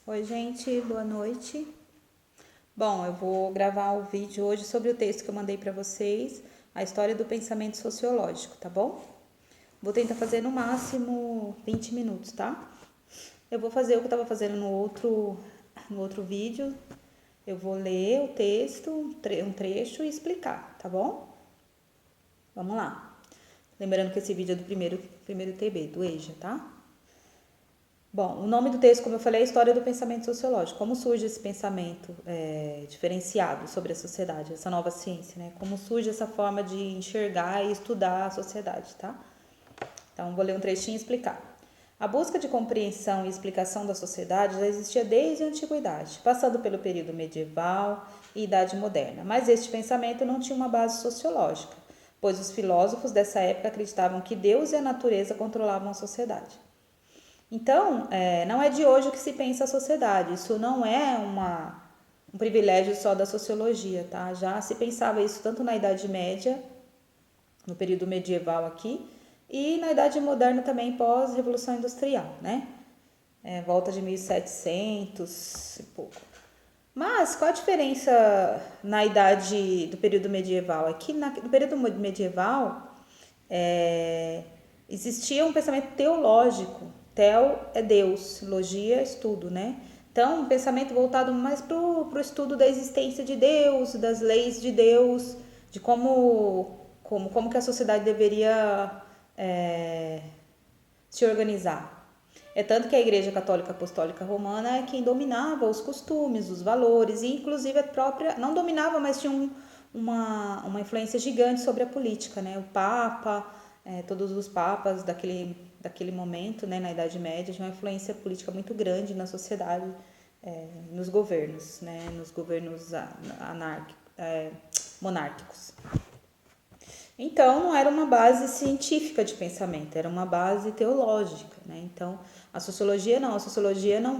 Oi, gente, boa noite. Bom, eu vou gravar o vídeo hoje sobre o texto que eu mandei para vocês, a história do pensamento sociológico, tá bom? Vou tentar fazer no máximo 20 minutos, tá? Eu vou fazer o que eu estava fazendo no outro vídeo. Eu vou ler o texto, um trecho e explicar, tá bom? Vamos lá. Lembrando que esse vídeo é do primeiro TB, do EJA, tá? Bom, o nome do texto, como eu falei, é a história do pensamento sociológico. Como surge esse pensamento diferenciado sobre a sociedade, essa nova ciência, né? Como surge essa forma de enxergar e estudar a sociedade, tá? Então, vou ler um trechinho e explicar. A busca de compreensão e explicação da sociedade já existia desde a antiguidade, passando pelo período medieval e idade moderna. Mas este pensamento não tinha uma base sociológica, pois os filósofos dessa época acreditavam que Deus e a natureza controlavam a sociedade. Então, não é de hoje que se pensa a sociedade, isso não é um privilégio só da sociologia, tá? Já se pensava isso tanto na Idade Média, no período medieval aqui, e na Idade Moderna também, pós-Revolução Industrial, né? Volta de 1700 e pouco. Mas qual a diferença na idade do período medieval? Aqui no período medieval, é, existia um pensamento teológico. Tel é Deus, logia é estudo, né? Então, um pensamento voltado mais para o estudo da existência de Deus, das leis de Deus, de como que a sociedade deveria se organizar. É tanto que a Igreja Católica Apostólica Romana é quem dominava os costumes, os valores, e inclusive a própria, não dominava, mas tinha uma influência gigante sobre a política, né? O Papa, todos os papas daquele momento, né, na Idade Média, tinha uma influência política muito grande na sociedade, nos governos, né? Nos governos monárquicos. Então, não era uma base científica de pensamento, era uma base teológica, né? Então, a sociologia não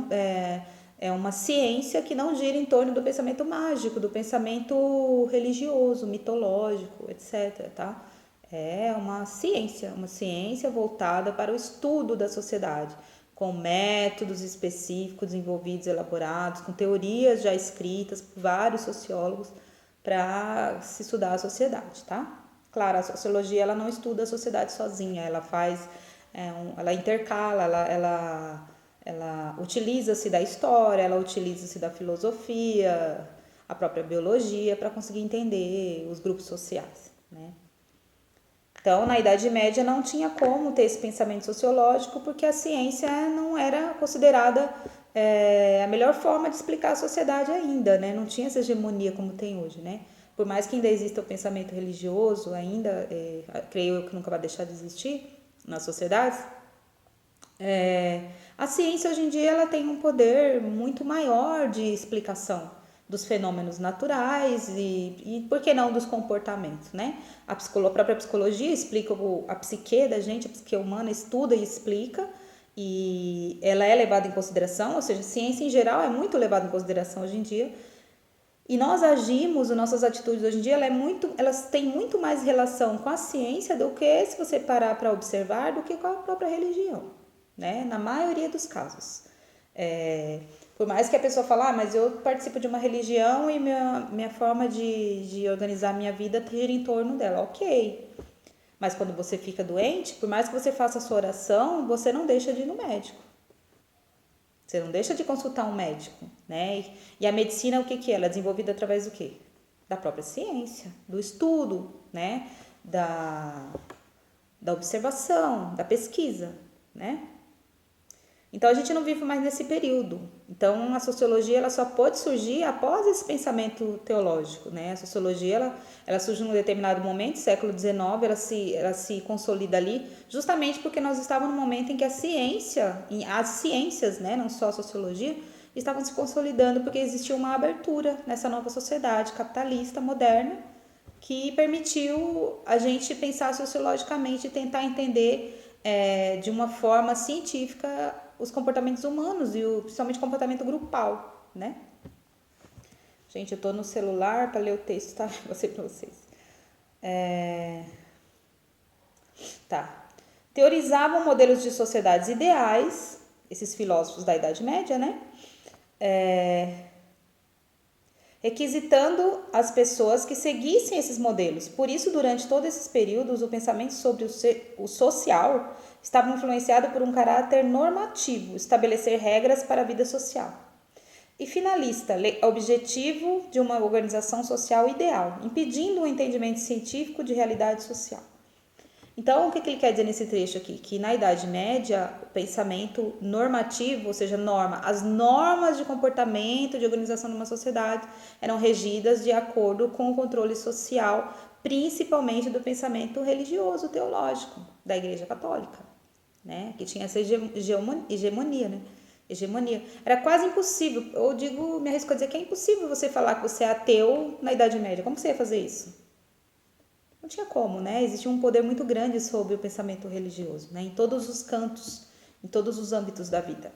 é uma ciência que não gira em torno do pensamento mágico, do pensamento religioso, mitológico, etc, tá? É uma ciência voltada para o estudo da sociedade, com métodos específicos desenvolvidos, elaborados, com teorias já escritas por vários sociólogos para se estudar a sociedade, tá? Claro, a sociologia ela não estuda a sociedade sozinha, ela faz, ela intercala, ela utiliza-se da história, ela utiliza-se da filosofia, a própria biologia para conseguir entender os grupos sociais, né? Então, na Idade Média não tinha como ter esse pensamento sociológico porque a ciência não era considerada a melhor forma de explicar a sociedade ainda, né? Não tinha essa hegemonia como tem hoje, né? Por mais que ainda exista o pensamento religioso, ainda, creio eu que nunca vai deixar de existir nas sociedades, a ciência hoje em dia ela tem um poder muito maior de explicação dos fenômenos naturais e por que não dos comportamentos, né? A própria psicologia explica a psique da gente, a psique humana estuda e explica e ela é levada em consideração, ou seja, a ciência em geral é muito levada em consideração hoje em dia. E nós agimos, as nossas atitudes hoje em dia, elas têm muito mais relação com a ciência do que, se você parar para observar, do que com a própria religião, né? Na maioria dos casos. Por mais que a pessoa fale, mas eu participo de uma religião e minha forma de organizar minha vida gira em torno dela. Ok. Mas quando você fica doente, por mais que você faça a sua oração, você não deixa de ir no médico. Você não deixa de consultar um médico, né? E a medicina, o que é? Ela é desenvolvida através do quê? Da própria ciência, do estudo, né? Da observação, da pesquisa, né? Então, a gente não vive mais nesse período. Então, a sociologia ela só pode surgir após esse pensamento teológico, né? A sociologia ela surge num determinado momento, século XIX, ela se consolida ali, justamente porque nós estávamos num momento em que as ciências, né, não só a sociologia, estavam se consolidando porque existia uma abertura nessa nova sociedade capitalista, moderna, que permitiu a gente pensar sociologicamente e tentar entender de uma forma científica os comportamentos humanos e principalmente o comportamento grupal, né? Gente, eu tô no celular para ler o texto, tá? Vou ser para vocês. Tá. Teorizavam modelos de sociedades ideais, esses filósofos da Idade Média, né? requisitando as pessoas que seguissem esses modelos. Por isso, durante todos esses períodos, o pensamento sobre o social estava influenciado por um caráter normativo, estabelecer regras para a vida social. E finalista, objetivo de uma organização social ideal, impedindo o entendimento científico de realidade social. Então, o que ele quer dizer nesse trecho aqui? Que na Idade Média, o pensamento normativo, ou seja, as normas de comportamento, de organização de uma sociedade, eram regidas de acordo com o controle social, principalmente do pensamento religioso, teológico, da Igreja Católica, né? Que tinha essa hegemonia, né? Hegemonia. Era quase impossível, me arrisco a dizer que é impossível você falar que você é ateu na Idade Média. Como você ia fazer isso? Não tinha como, né? Existia um poder muito grande sobre o pensamento religioso, né? Em todos os cantos, em todos os âmbitos da vida.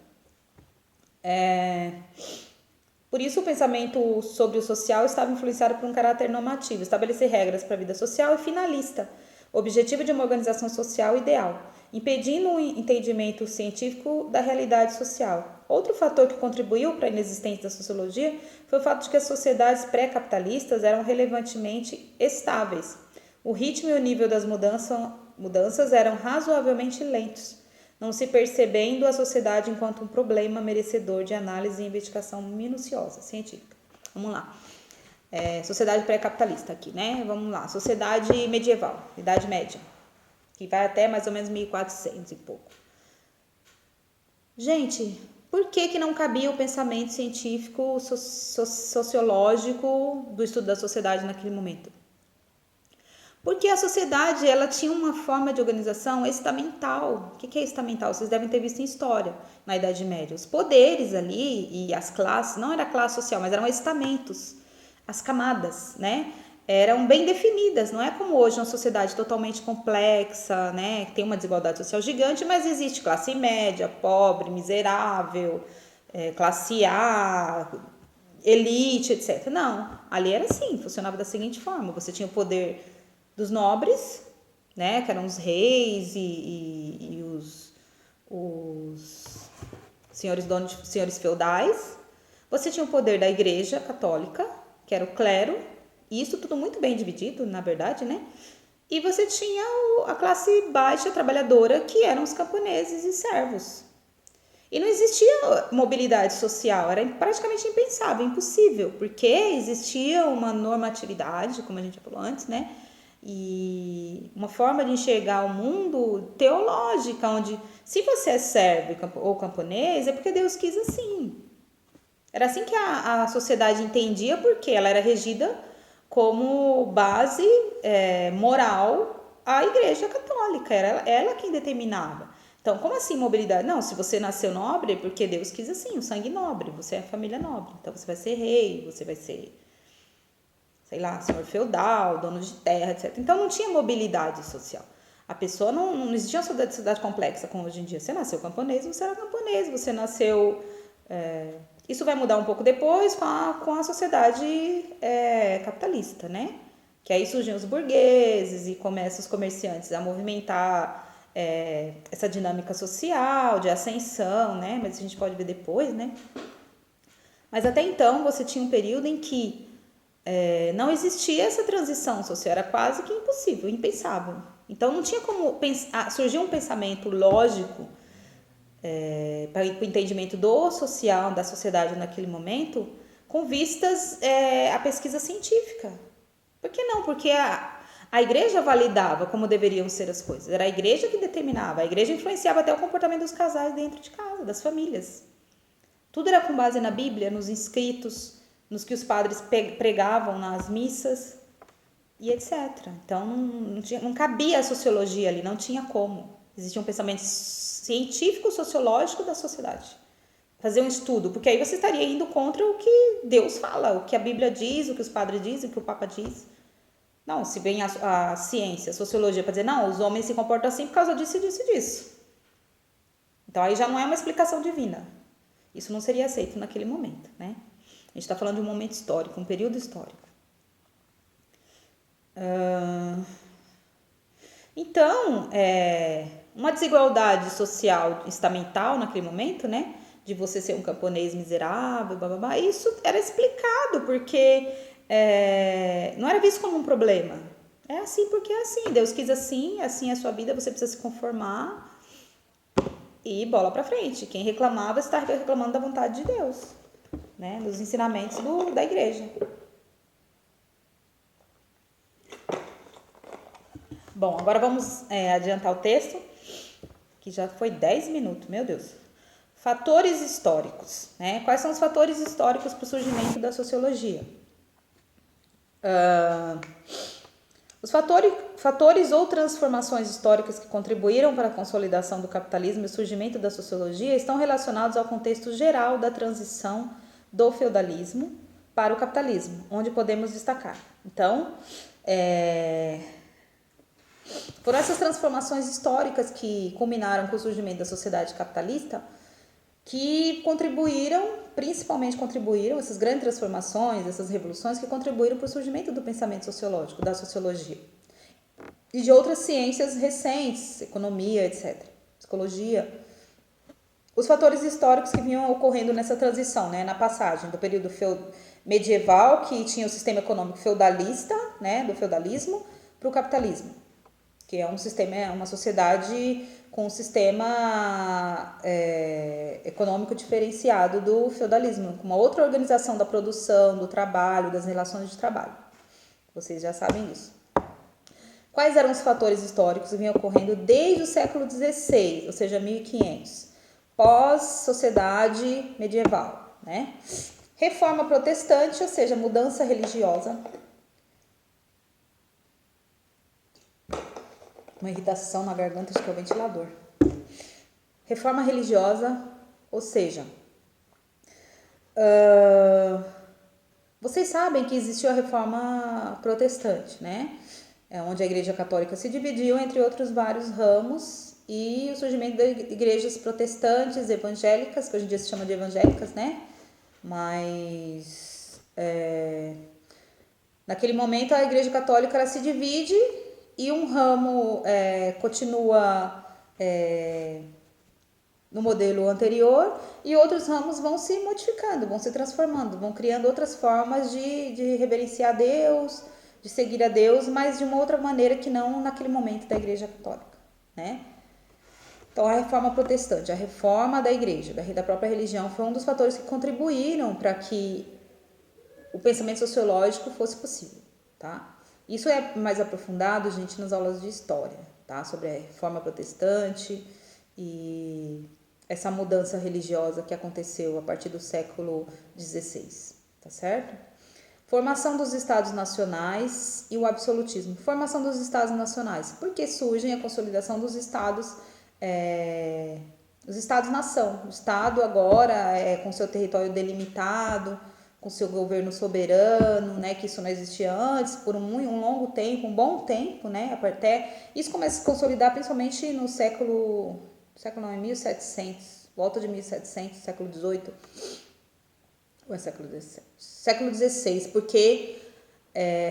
Por isso, o pensamento sobre o social estava influenciado por um caráter normativo, estabelecer regras para a vida social e finalista, objetivo de uma organização social ideal, impedindo o entendimento científico da realidade social. Outro fator que contribuiu para a inexistência da sociologia foi o fato de que as sociedades pré-capitalistas eram relevantemente estáveis. O ritmo e o nível das mudanças eram razoavelmente lentos, não se percebendo a sociedade enquanto um problema merecedor de análise e investigação minuciosa, científica. Vamos lá. Sociedade pré-capitalista aqui, né? Vamos lá. Sociedade medieval, Idade Média, que vai até mais ou menos 1400 e pouco. Gente, por que não cabia o pensamento científico, sociológico do estudo da sociedade naquele momento? Porque a sociedade, ela tinha uma forma de organização estamental. O que é estamental? Vocês devem ter visto em história, na Idade Média. Os poderes ali e as classes, não era classe social, mas eram estamentos, as camadas, né? Eram bem definidas, não é como hoje uma sociedade totalmente complexa, né? Tem uma desigualdade social gigante, mas existe classe média, pobre, miserável, classe A, elite, etc. Não, ali era assim, funcionava da seguinte forma: você tinha o poder dos nobres, né, que eram os reis e os senhores feudais. Você tinha o poder da Igreja Católica, que era o clero, e isso tudo muito bem dividido, na verdade, né? E você tinha a classe baixa trabalhadora, que eram os camponeses e servos. E não existia mobilidade social, era praticamente impensável, impossível, porque existia uma normatividade, como a gente já falou antes, né? E uma forma de enxergar o mundo teológica, onde se você é servo ou camponês, é porque Deus quis assim. Era assim que a sociedade entendia, porque ela era regida como base moral a Igreja Católica, era ela quem determinava. Então, como assim mobilidade? Não, se você nasceu nobre, é porque Deus quis assim, o sangue nobre, você é família nobre. Então, você vai ser rei, você vai ser, sei lá, senhor feudal, dono de terra, etc. Então, não tinha mobilidade social. A pessoa não existia uma sociedade complexa como hoje em dia. Você nasceu camponês, você era camponês. Você nasceu... Isso vai mudar um pouco depois com a sociedade capitalista, né? Que aí surgem os burgueses e começam os comerciantes a movimentar essa dinâmica social de ascensão, né? Mas a gente pode ver depois, né? Mas até então você tinha um período em que não existia essa transição social, era quase que impossível, impensável. Então não tinha como surgir um pensamento lógico para o entendimento do social, da sociedade naquele momento, com vistas à pesquisa científica. Por que não? Porque a igreja validava como deveriam ser as coisas. Era a igreja que determinava. A igreja influenciava até o comportamento dos casais dentro de casa, das famílias. Tudo era com base na Bíblia, nos escritos, nos que os padres pregavam nas missas e etc. Então, não cabia a sociologia ali, não tinha como. Existia um pensamento científico, sociológico da sociedade. Fazer um estudo, porque aí você estaria indo contra o que Deus fala, o que a Bíblia diz, o que os padres dizem, o que o Papa diz. Não, se vem a ciência, a sociologia, para dizer, não, os homens se comportam assim por causa disso, disso e disso. Então, aí já não é uma explicação divina. Isso não seria aceito naquele momento, né? A gente está falando de um momento histórico, um período histórico. Então, uma desigualdade social estamental naquele momento, né? De você ser um camponês miserável, blá, blá, blá. Isso era explicado, porque não era visto como um problema. É assim porque é assim. Deus quis assim, assim é a sua vida, você precisa se conformar e bola pra frente. Quem reclamava está reclamando da vontade de Deus, né? Dos ensinamentos da igreja. Bom, agora vamos adiantar o texto, que já foi 10 minutos, meu Deus. Fatores históricos, né? Quais são os fatores históricos para o surgimento da sociologia? Os fatores ou transformações históricas que contribuíram para a consolidação do capitalismo e o surgimento da sociologia estão relacionados ao contexto geral da transição do feudalismo para o capitalismo, onde podemos destacar. Então, foram essas transformações históricas que culminaram com o surgimento da sociedade capitalista que principalmente contribuíram, essas grandes transformações, essas revoluções que contribuíram para o surgimento do pensamento sociológico, da sociologia. E de outras ciências recentes, economia, etc., psicologia. Os fatores históricos que vinham ocorrendo nessa transição, né, na passagem do período medieval, que tinha o sistema econômico feudalista, né, do feudalismo, para o capitalismo, que é um sistema, uma sociedade com um sistema econômico diferenciado do feudalismo, com uma outra organização da produção, do trabalho, das relações de trabalho. Vocês já sabem disso. Quais eram os fatores históricos que vinham ocorrendo desde o século XVI, ou seja, 1500, pós-sociedade medieval, né? Reforma protestante, ou seja, mudança religiosa. Uma irritação na garganta, acho que é o ventilador. Reforma religiosa, ou seja, vocês sabem que existiu a reforma protestante, né? Onde a igreja católica se dividiu entre outros vários ramos e o surgimento de igrejas protestantes, evangélicas, que hoje em dia se chama de evangélicas, né? Mas naquele momento a igreja católica ela se divide e um ramo continua no modelo anterior e outros ramos vão se modificando, vão se transformando, vão criando outras formas de reverenciar Deus, de seguir a Deus, mas de uma outra maneira que não naquele momento da igreja católica, né? Então, a reforma protestante, a reforma da igreja, da própria religião, foi um dos fatores que contribuíram para que o pensamento sociológico fosse possível, tá? Isso é mais aprofundado, gente, nas aulas de história, tá? Sobre a reforma protestante e essa mudança religiosa que aconteceu a partir do século XVI, tá certo? Formação dos Estados Nacionais e o absolutismo. Formação dos Estados Nacionais, porque surgem a consolidação dos Estados, os Estados-nação. O Estado agora com seu território delimitado, com seu governo soberano, né, que isso não existia antes, por um longo tempo, um bom tempo, né, até isso começa a se consolidar principalmente no século não, em 1700, volta de 1700, século XVIII, ou é século XVI? Século XVI, porque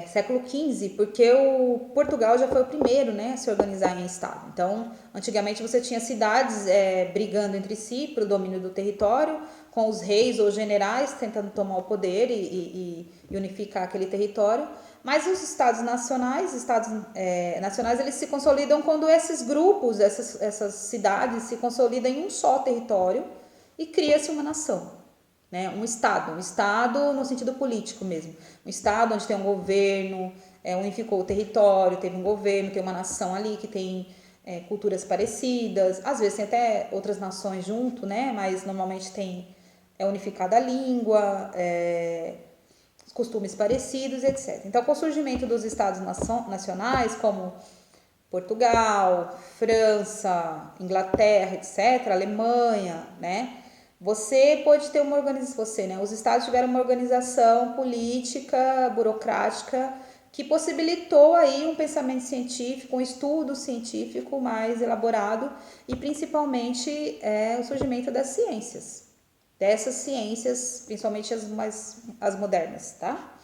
século XV, porque o Portugal já foi o primeiro, né, a se organizar em estado. Então, antigamente você tinha cidades brigando entre si para o domínio do território, com os reis ou generais tentando tomar o poder e unificar aquele território. Mas os estados nacionais, eles se consolidam quando esses grupos, essas cidades se consolidam em um só território e cria-se uma nação. Né? Um estado no sentido político mesmo, um estado onde tem um governo, unificou o território, teve um governo, tem uma nação ali que tem culturas parecidas, às vezes tem até outras nações junto, né? Mas normalmente é unificada a língua, costumes parecidos, etc. Então, com o surgimento dos estados nacionais, como Portugal, França, Inglaterra, etc., Alemanha, né? Você pode ter uma organização, né? Os estados tiveram uma organização política, burocrática, que possibilitou aí um pensamento científico, um estudo científico mais elaborado e principalmente o surgimento das ciências. Dessas ciências, principalmente as modernas, tá?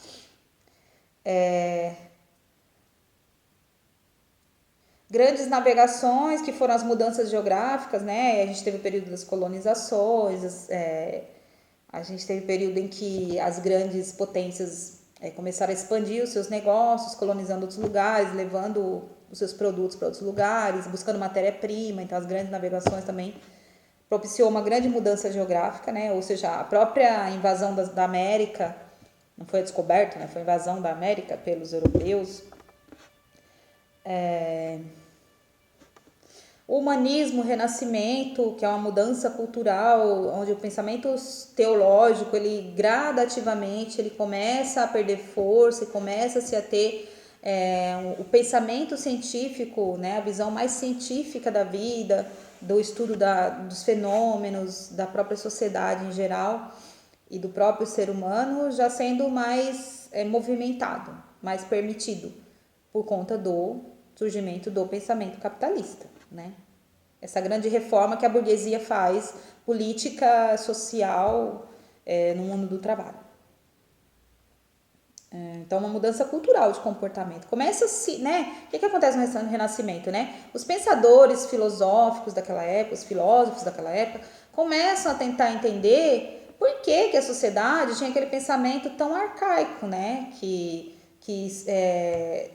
Grandes navegações, que foram as mudanças geográficas, né? A gente teve o período das colonizações, a gente teve o período em que as grandes potências começaram a expandir os seus negócios, colonizando outros lugares, levando os seus produtos para outros lugares, buscando matéria-prima. Então, as grandes navegações também propiciou uma grande mudança geográfica, né? Ou seja, a própria invasão da América, não foi a descoberta, né? Foi a invasão da América pelos europeus. O humanismo, o renascimento, que é uma mudança cultural, onde o pensamento teológico, ele gradativamente, ele começa a perder força e começa-se a ter o pensamento científico, né, a visão mais científica da vida, do estudo dos fenômenos, da própria sociedade em geral e do próprio ser humano, já sendo mais movimentado, mais permitido, por conta do surgimento do pensamento capitalista, né? Essa grande reforma que a burguesia faz, política, social, no mundo do trabalho. Então, uma mudança cultural de comportamento. Começa-se, né? O que acontece no Renascimento, né? Os pensadores filosóficos daquela época, os filósofos daquela época, começam a tentar entender por que a sociedade tinha aquele pensamento tão arcaico, né? Que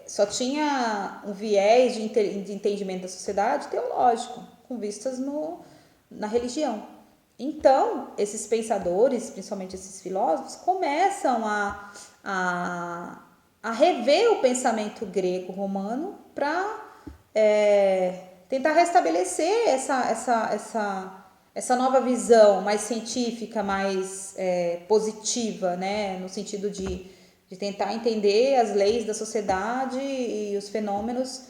só tinha um viés de entendimento da sociedade teológico, com vistas na religião. Então, esses pensadores, principalmente esses filósofos, começam a rever o pensamento grego-romano para tentar restabelecer essa nova visão mais científica, mais positiva, né? No sentido de tentar entender as leis da sociedade e os fenômenos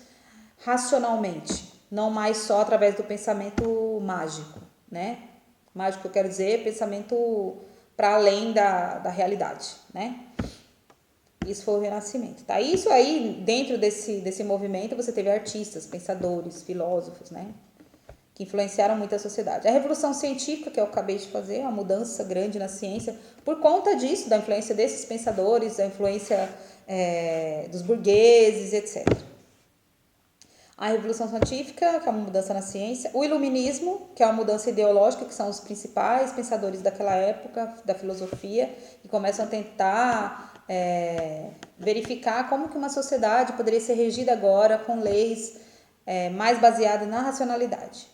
racionalmente, não mais só através do pensamento mágico, né? Mágico eu quero dizer pensamento para além da realidade, né? Isso foi o Renascimento, tá? Isso aí, dentro desse movimento, você teve artistas, pensadores, filósofos, né? Que influenciaram muito a sociedade. A Revolução Científica, que eu acabei de fazer, uma mudança grande na ciência, por conta disso, da influência desses pensadores, da influência dos burgueses, etc. A Revolução Científica, que é uma mudança na ciência. O Iluminismo, que é uma mudança ideológica, que são os principais pensadores daquela época, da filosofia, que começam a tentar verificar como que uma sociedade poderia ser regida agora com leis mais baseadas na racionalidade.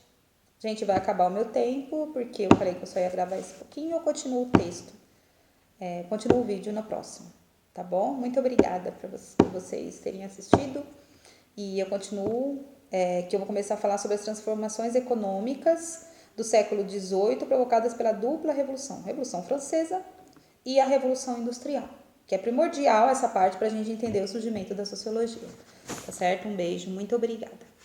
Gente, vai acabar o meu tempo, porque eu falei que eu só ia gravar esse pouquinho, eu continuo o texto. Continuo o vídeo no próximo, tá bom? Muito obrigada por vocês terem assistido. E eu continuo, que eu vou começar a falar sobre as transformações econômicas do século XVIII provocadas pela dupla revolução, Revolução Francesa e a Revolução Industrial, que é primordial essa parte para a gente entender o surgimento da sociologia. Tá certo? Um beijo, muito obrigada.